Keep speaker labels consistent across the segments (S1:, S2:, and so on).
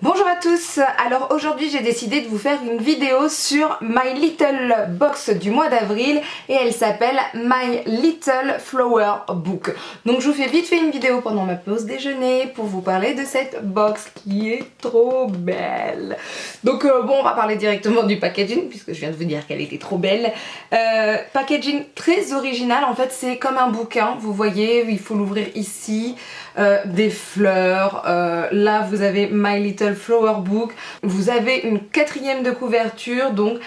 S1: Bonjour à tous, alors aujourd'hui j'ai décidé de vous faire une vidéo sur My Little Box du mois d'avril et elle s'appelle My Little Flower Book. Donc je vous fais vite fait une vidéo pendant ma pause déjeuner pour vous parler de cette box qui est trop belle. Donc bon, on va parler directement du packaging puisque je viens de vous dire qu'elle était trop belle. Packaging très original, en fait c'est comme un bouquin, vous voyez, il faut l'ouvrir ici. Des fleurs, là vous avez My Little Flower Book, vous avez une 4e de couverture, donc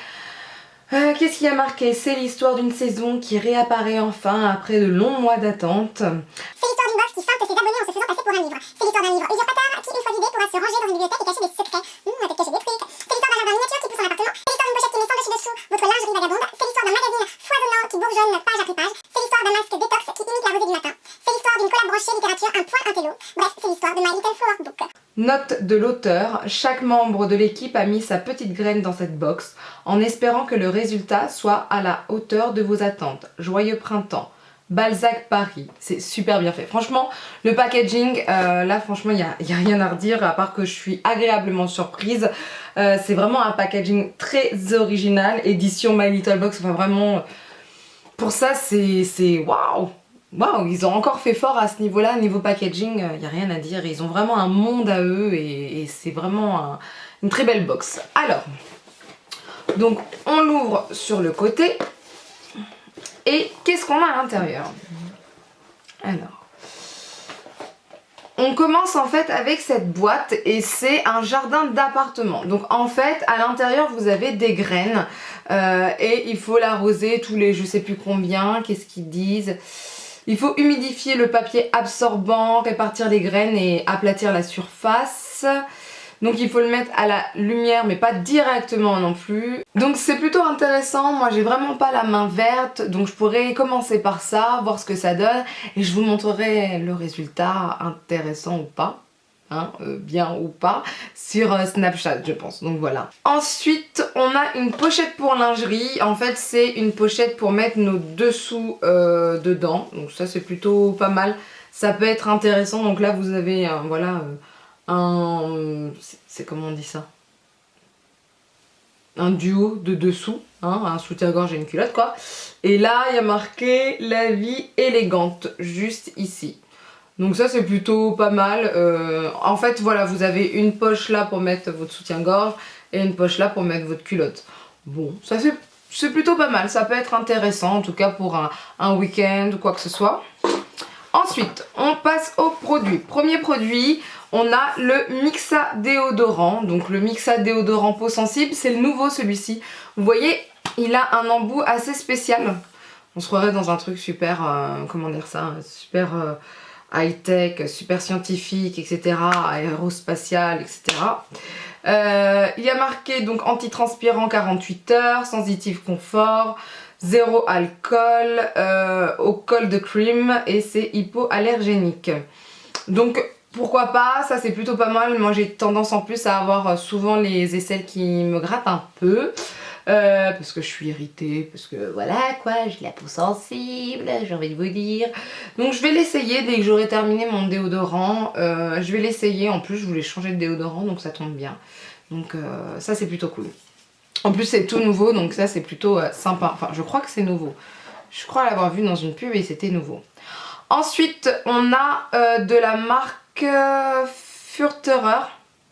S1: qu'est-ce qu'il y a marqué? C'est l'histoire d'une saison qui réapparaît enfin après de longs mois d'attente.
S2: C'est l'histoire d'une box qui feinte ses abonnés en se faisant passer pour un livre. C'est l'histoire d'un livre usurpateur qui, une fois vidé, pourra se ranger dans une bibliothèque et cacher des secrets. Peut-être cacher des trucs. C'est l'histoire d'un jardin miniature qui pousse en appartement. C'est l'histoire d'une pochette qui met sans dessus-dessous votre lingerie vagabonde. C'est l'histoire d'un magazine foisonnant qui bourgeonne page après page. C'est l'histoire d'un masque détox qui imite la rosée du matin. C'est l'histoire d'une collab branchée littérature un point intello. Bref, c'est l'histoire de My Little Flower Book.
S1: Note de l'auteur, chaque membre de l'équipe a mis sa petite graine dans cette box en espérant que le résultat soit à la hauteur de vos attentes. Joyeux printemps. Balzac Paris, c'est super bien fait. Franchement, le packaging, là franchement, il y a rien à redire à part que je suis agréablement surprise. C'est vraiment un packaging très original, édition My Little Box, enfin vraiment, pour ça c'est waouh! Waouh, ils ont encore fait fort à ce niveau-là, niveau packaging, il n'y a rien à dire. Ils ont vraiment un monde à eux et c'est vraiment une très belle box. Alors, donc on l'ouvre sur le côté. Et qu'est-ce qu'on a à l'intérieur? Alors, on commence en fait avec cette boîte et c'est un jardin d'appartement. Donc en fait, à l'intérieur, vous avez des graines et il faut l'arroser tous les je sais plus combien, qu'est-ce qu'ils disent? Il faut humidifier le papier absorbant, répartir les graines et aplatir la surface. Donc il faut le mettre à la lumière mais pas directement non plus. Donc c'est plutôt intéressant, moi j'ai vraiment pas la main verte donc je pourrais commencer par ça, voir ce que ça donne et je vous montrerai le résultat intéressant ou pas. Bien ou pas sur Snapchat je pense, donc voilà. Ensuite on a une pochette pour lingerie, en fait c'est une pochette pour mettre nos dessous dedans, donc ça c'est plutôt pas mal, ça peut être intéressant. Donc là vous avez voilà c'est comment on dit ça, un duo de dessous, un soutien-gorge et une culotte quoi, et là il y a marqué la vie élégante juste ici. Donc ça c'est plutôt pas mal. En fait voilà, vous avez une poche là pour mettre votre soutien-gorge et une poche là pour mettre votre culotte. Bon, ça c'est plutôt pas mal, ça peut être intéressant en tout cas pour un week-end ou quoi que ce soit. Ensuite, on passe au produit. Premier produit, on a le Mixa déodorant. Donc le Mixa déodorant peau sensible, c'est le nouveau celui-ci. Vous voyez, il a un embout assez spécial. On se croirait dans un truc super, comment dire ça, super high-tech, super scientifique, etc. Aérospatial, etc. Il y a marqué donc antitranspirant 48 heures, sensitive confort, zéro alcool, au cold cream et c'est hypoallergénique. Donc pourquoi pas, ça c'est plutôt pas mal. Moi j'ai tendance en plus à avoir souvent les aisselles qui me grattent un peu. Parce que je suis irritée, parce que voilà quoi, j'ai la peau sensible, j'ai envie de vous dire. Donc je vais l'essayer dès que j'aurai terminé mon déodorant. Je vais l'essayer, en plus je voulais changer de déodorant donc ça tombe bien. Donc ça c'est plutôt cool. En plus c'est tout nouveau donc ça c'est plutôt sympa. Enfin je crois que c'est nouveau. Je crois l'avoir vu dans une pub et c'était nouveau. Ensuite on a de la marque Furterer,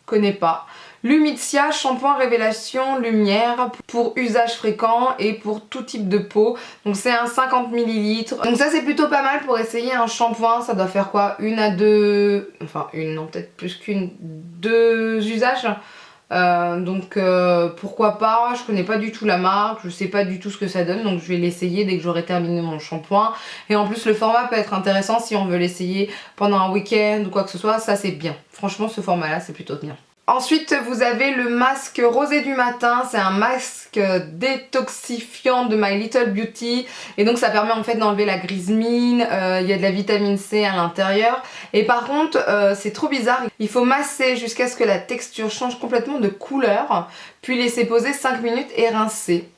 S1: connais pas. L'Humidia shampoing révélation lumière pour usage fréquent et pour tout type de peau. Donc c'est un 50 ml. Donc ça c'est plutôt pas mal pour essayer un shampoing. Ça doit faire quoi, une à deux, enfin une, non peut-être plus qu'une, 2 usages. Donc pourquoi pas, je connais pas du tout la marque, je sais pas du tout ce que ça donne, donc je vais l'essayer dès que j'aurai terminé mon shampoing. Et en plus le format peut être intéressant si on veut l'essayer pendant un week-end ou quoi que ce soit, ça c'est bien. Franchement ce format là c'est plutôt bien. Ensuite vous avez le masque rosé du matin, c'est un masque détoxifiant de My Little Beauty et donc ça permet en fait d'enlever la grise mine, il y a de la vitamine C à l'intérieur et par contre c'est trop bizarre, il faut masser jusqu'à ce que la texture change complètement de couleur puis laisser poser 5 minutes et rincer.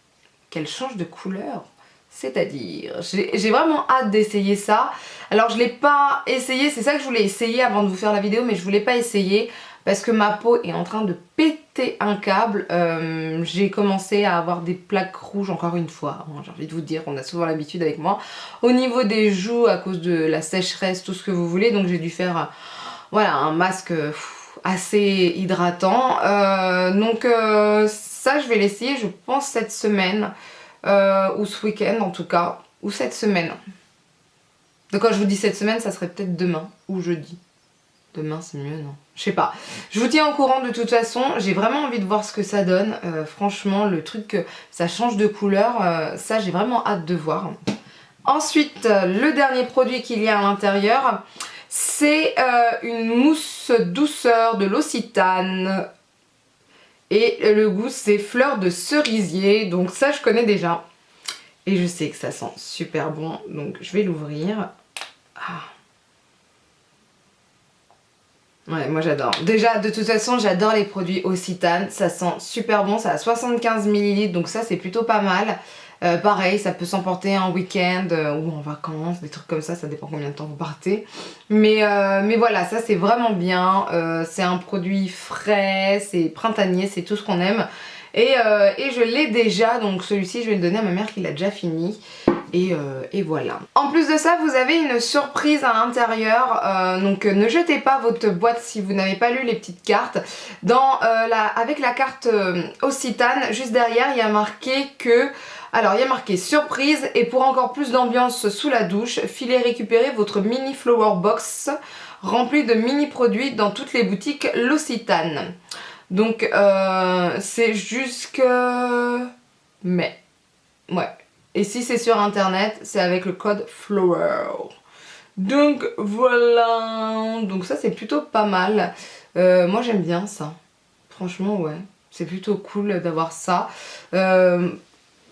S1: Qu'elle change de couleur? C'est-à-dire, j'ai vraiment hâte d'essayer ça. Alors je l'ai pas essayé, c'est ça que je voulais essayer avant de vous faire la vidéo mais je voulais pas essayer parce que ma peau est en train de péter un câble. J'ai commencé à avoir des plaques rouges encore une fois, j'ai envie de vous dire, on a souvent l'habitude avec moi, au niveau des joues à cause de la sécheresse, tout ce que vous voulez, donc j'ai dû faire voilà, un masque assez hydratant. Ça je vais l'essayer je pense cette semaine, ou ce week-end en tout cas, ou cette semaine. Donc quand je vous dis cette semaine, ça serait peut-être demain ou jeudi. Demain c'est mieux, non? Je sais pas. Je vous tiens au courant de toute façon. J'ai vraiment envie de voir ce que ça donne. Franchement, le truc que ça change de couleur, ça j'ai vraiment hâte de voir. Ensuite, le dernier produit qu'il y a à l'intérieur, c'est une mousse douceur de L'Occitane. Et le goût c'est fleur de cerisier. Donc ça je connais déjà. Et je sais que ça sent super bon. Donc je vais l'ouvrir. Ah. Ouais, moi j'adore. Déjà, de toute façon, j'adore les produits Occitane. Ça sent super bon, ça a 75 ml, donc ça c'est plutôt pas mal. Pareil, ça peut s'emporter en week-end ou en vacances, des trucs comme ça dépend combien de temps vous partez. Mais voilà, ça c'est vraiment bien. C'est un produit frais, c'est printanier, c'est tout ce qu'on aime. Et je l'ai déjà, donc celui-ci je vais le donner à ma mère qui l'a déjà fini. Et voilà. En plus de ça, vous avez une surprise à l'intérieur. Donc ne jetez pas votre boîte si vous n'avez pas lu les petites cartes. Avec la carte Occitane, juste derrière, il y a marqué que... Alors, il y a marqué surprise et pour encore plus d'ambiance sous la douche, filez récupérer votre mini flower box remplie de mini produits dans toutes les boutiques L'Occitane. Donc c'est jusque mai. Ouais. Et si c'est sur internet, c'est avec le code FLOWER. Donc voilà. Donc ça c'est plutôt pas mal. Moi j'aime bien ça. Franchement ouais. C'est plutôt cool d'avoir ça.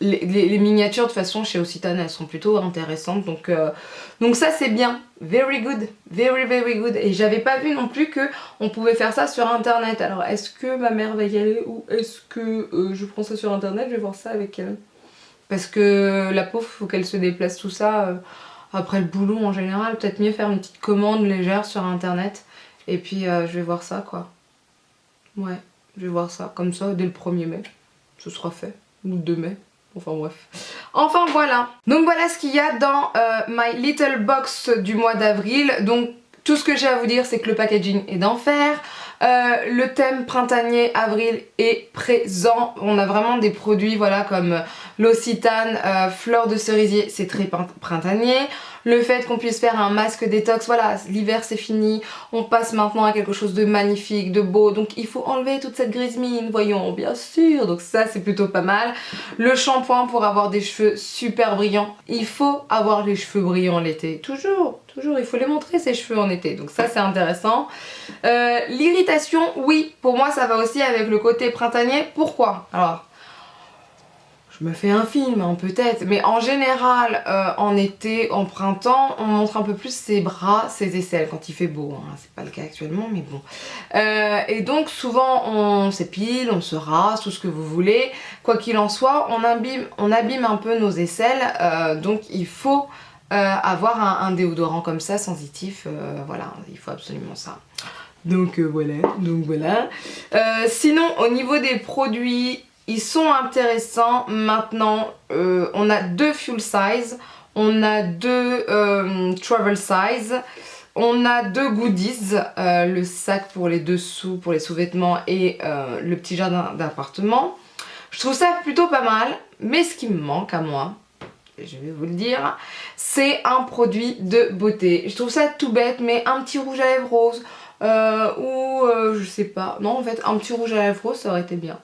S1: Les miniatures de toute façon chez Occitane elles sont plutôt intéressantes. Donc ça c'est bien. Very good. Very very good. Et j'avais pas vu non plus que on pouvait faire ça sur internet. Alors est-ce que ma mère va y aller ou est-ce que je prends ça sur internet? Je vais voir ça avec elle. Parce que la pauvre, faut qu'elle se déplace tout ça après le boulot en général. Peut-être mieux faire une petite commande légère sur internet. Et puis je vais voir ça quoi. Ouais, je vais voir ça. Comme ça, dès le 1er mai, ce sera fait. Ou le 2 mai. Enfin bref. Enfin voilà. Donc voilà ce qu'il y a dans My Little Box du mois d'avril. Donc tout ce que j'ai à vous dire, c'est que le packaging est d'enfer. Le thème printanier avril est présent. On a vraiment des produits voilà comme L'Occitane, fleur de cerisier, c'est très printanier. Le fait qu'on puisse faire un masque détox, voilà, l'hiver c'est fini, on passe maintenant à quelque chose de magnifique, de beau, donc il faut enlever toute cette grise mine, voyons, bien sûr, donc ça c'est plutôt pas mal. Le shampoing pour avoir des cheveux super brillants, il faut avoir les cheveux brillants l'été, toujours, il faut les montrer ces cheveux en été, donc ça c'est intéressant. L'irritation, oui, pour moi ça va aussi avec le côté printanier, pourquoi? Alors, je me fais un film, hein, peut-être, mais en général, en été, en printemps, on montre un peu plus ses bras, ses aisselles, quand il fait beau, hein. C'est pas le cas actuellement, mais bon. Et donc souvent on s'épile, on se rase, tout ce que vous voulez, quoi qu'il en soit, on abîme un peu nos aisselles, donc il faut avoir un déodorant comme ça, sensitif, voilà, il faut absolument ça. Donc voilà. Sinon, au niveau des produits, ils sont intéressants. Maintenant, on a 2 full size, on a 2 travel size, on a 2 goodies, le sac pour les dessous, pour les sous-vêtements et le petit jardin d'appartement. Je trouve ça plutôt pas mal, mais ce qui me manque à moi, je vais vous le dire, c'est un produit de beauté. Je trouve ça tout bête, mais un petit rouge à lèvres rose, je sais pas, non en fait un petit rouge à lèvres rose ça aurait été bien.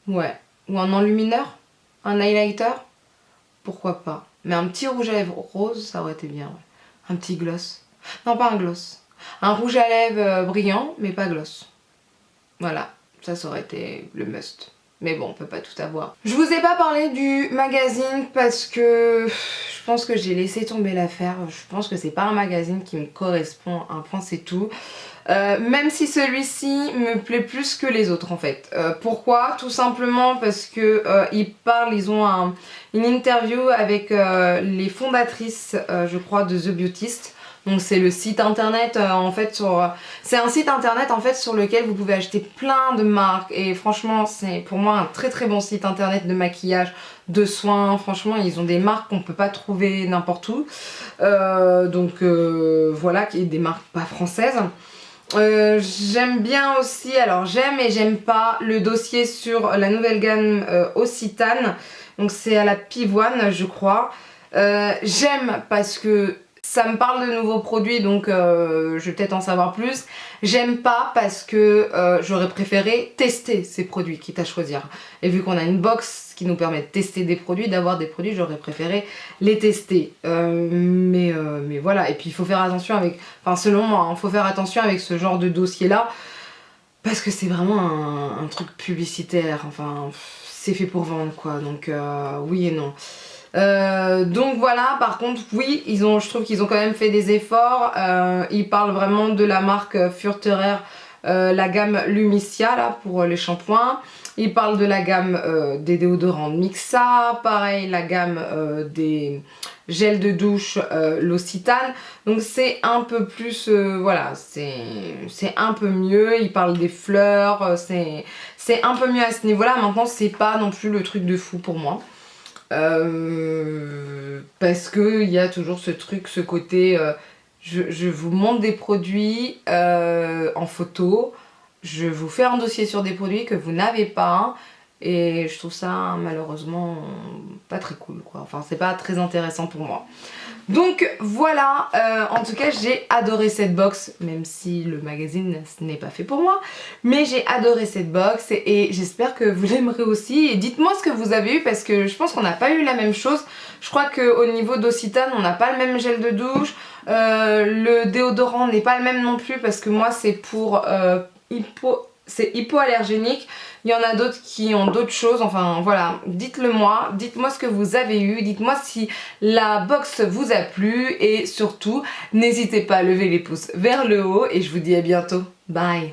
S1: Ouais, ou un enlumineur, un highlighter, pourquoi pas. Mais un petit rouge à lèvres rose, ça aurait été bien. Ouais. Un petit gloss. Non, pas un gloss. Un rouge à lèvres brillant, mais pas gloss. Voilà, ça aurait été le must. Mais bon, on peut pas tout avoir. Je vous ai pas parlé du magazine parce que je pense que j'ai laissé tomber l'affaire. Je pense que c'est pas un magazine qui me correspond. Un point, c'est tout. Même si celui-ci me plaît plus que les autres en fait. Pourquoi? Tout simplement parce que ils ont une interview avec les fondatrices je crois de The Beautist. Donc c'est le site internet en fait c'est un site internet en fait sur lequel vous pouvez acheter plein de marques et franchement c'est pour moi un très très bon site internet de maquillage, de soins. Franchement ils ont des marques qu'on peut pas trouver n'importe où. Voilà, qui est des marques pas françaises. J'aime bien aussi, alors j'aime et j'aime pas le dossier sur la nouvelle gamme Occitane. Donc c'est à la pivoine je crois. J'aime parce que ça me parle de nouveaux produits donc je vais peut-être en savoir plus. J'aime pas parce que j'aurais préféré tester ces produits quitte à choisir. Et vu qu'on a une box qui nous permet de tester des produits, d'avoir des produits, j'aurais préféré les tester. Mais voilà, et puis il faut faire attention avec, enfin selon moi, il faut faire attention avec ce genre de dossier là parce que c'est vraiment un truc publicitaire, enfin c'est fait pour vendre quoi, donc oui et non. Donc voilà, par contre oui je trouve qu'ils ont quand même fait des efforts. Ils parlent vraiment de la marque Furterer, la gamme Lumicia là pour les shampoings. Ils parlent de la gamme des déodorants Mixa, pareil la gamme des gels de douche l'Occitane. Donc c'est un peu plus voilà, c'est un peu mieux. Ils parlent des fleurs, c'est un peu mieux à ce niveau là. Maintenant c'est pas non plus le truc de fou pour moi. Parce que il y a toujours ce truc, ce côté je vous montre des produits en photo, je vous fais un dossier sur des produits que vous n'avez pas et je trouve ça malheureusement pas très cool quoi, enfin c'est pas très intéressant pour moi. Donc voilà, en tout cas j'ai adoré cette box, même si le magazine ce n'est pas fait pour moi, mais j'ai adoré cette box et j'espère que vous l'aimerez aussi. Et dites-moi ce que vous avez eu parce que je pense qu'on n'a pas eu la même chose. Je crois qu'au niveau d'Occitane on n'a pas le même gel de douche, le déodorant n'est pas le même non plus parce que moi c'est pour c'est hypoallergénique. Il y en a d'autres qui ont d'autres choses, enfin voilà, dites-le moi, dites-moi ce que vous avez eu, dites-moi si la box vous a plu et surtout, n'hésitez pas à lever les pouces vers le haut et je vous dis à bientôt. Bye!